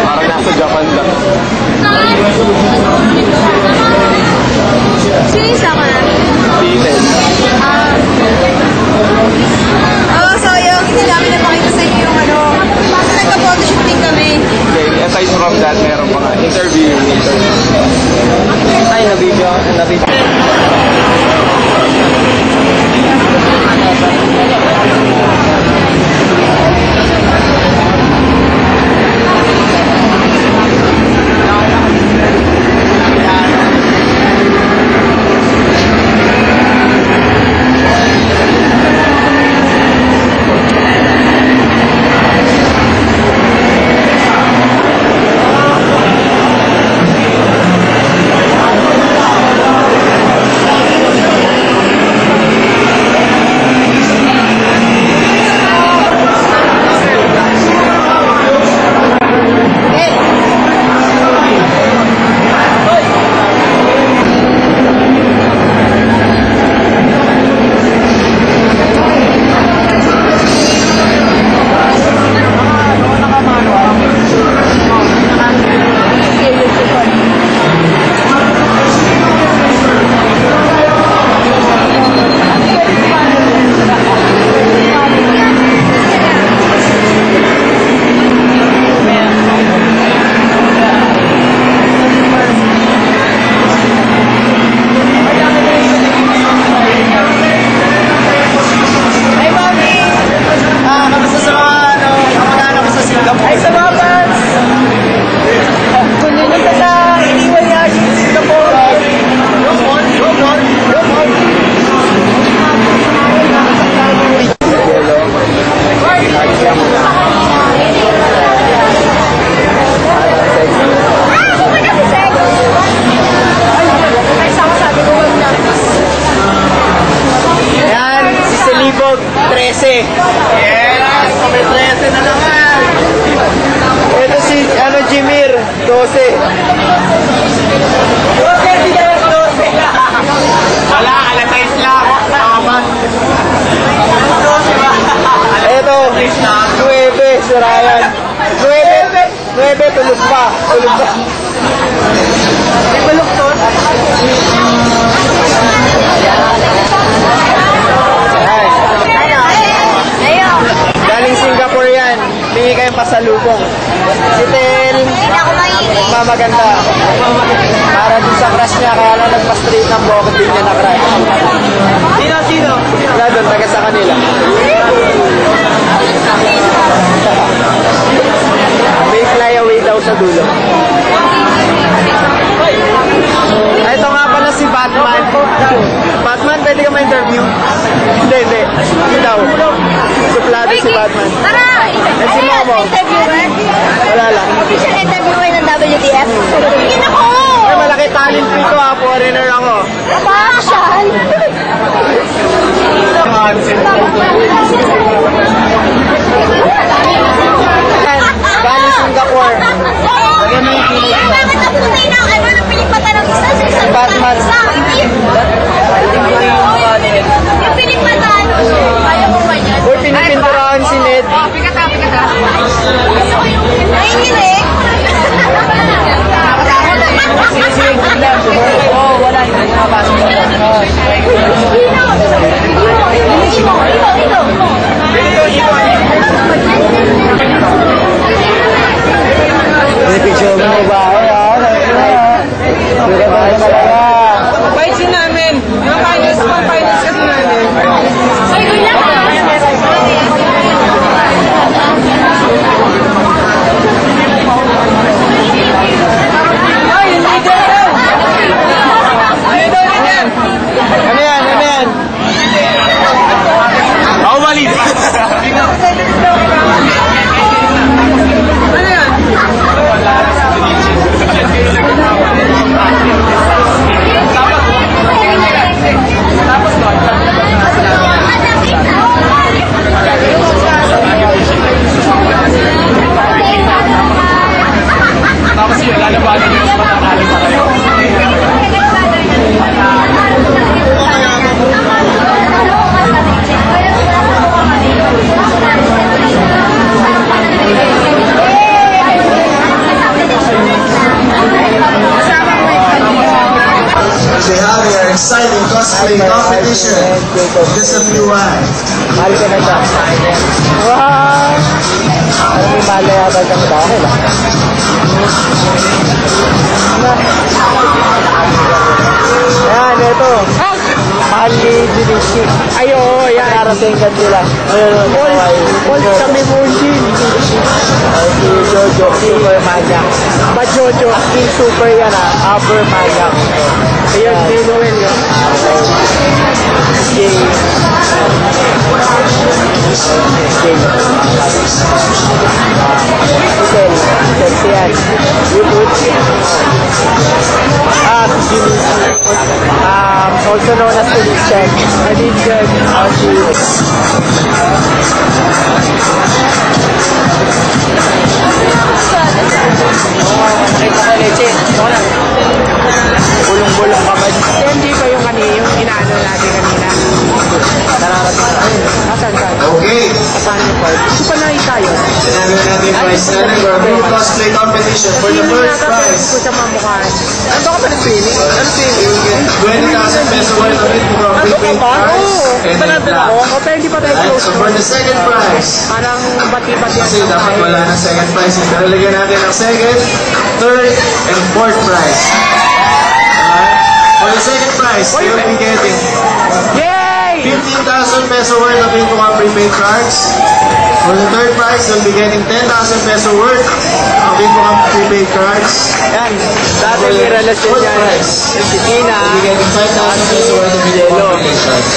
Parang nasa Japan lang. Sino yung sama na? Detail. So yung hindi namin napakita sa inyo yung ano, nagka-photoshoot din kami. Okay, aside from that, meron mga interview. Ay, na-video. Tulog pa. May baluktot. Galing Singapore yan. Hingi kayong pasalubong. Si Tel, magmamaganda. Para dun sa crush niya, kaya lang nagpa-straight ng buhok, din niya na-crush. Sino? Wala doon, taga sa kanila. May fly away daw sa dulo. Ito nga pala si Batman. Batman, pwede ka ma-interview? Hindi. Hindi daw. Suplado si Batman. Tara! Eh, si Momo. Interviewer? Wala lang. Official interviewer ng WTF? Hindi na ko! Ay, malaki talent ko ito ha. Foreigner ako. Passion! Galing Singapore. Bakit ang tunay na ano ng pilikpata ng isa sa isang Batman. Yung pilikpata ano, kaya mo ba yan? Uy, pinipinturahan si Ned. Pikata. Ay, hindi. Wala. Hindi nakapasok. Picture mo ba? Paisin namin. Yung finance kasi namin. Ay, gula ka. Ay, yung leader! they have their exciting cosplay competition. Just a few hours. Mahal ka na siya. Wow! Ano may mahal na yata siyang iba? Okay lang. Ayan, ito. Mahal ni Junichi. Ay, oo, yan. Narating ka sila. Ayun, All kami Munjin. Si Jojo, Super Maniac. Ba Jojo? King Super yan Upper Maniac. Ayun, si Noel yun. King. King. Sexy yan. YouTube. Si Junichi. Also known as Felician. Alinjan. Nakita ko leche. Bulong-bulong ka ba? Hindi ba yung yung inaano natin kanina? Nararating na. Nasaan ka? Okay. Saan yung part? Gusto pa nakita yun. Sinabi natin prize natin for group cosplay competition for the first prize. Ko sa mamukhaan. Ano ka pa ng training? Ano training? You will get 20,000 peso worth of it from prepaid cards and then black. O, pero hindi pa tayo Right? close. So for the second prize, Parang bati-bati kasi dapat wala na second prize, pero lagyan natin ang second, third, and fourth prize. Alright? For the second prize, they will be getting Yay! 15,000 peso worth of Intucom prepaid cards. For the third prize, they'll be getting 10,000 peso worth of Intucom prepaid cards. Yan. Dati For may the relasyon fourth yan. prize, Si Tina. they'll be getting 5,000 peso worth of Intucom prepaid cards.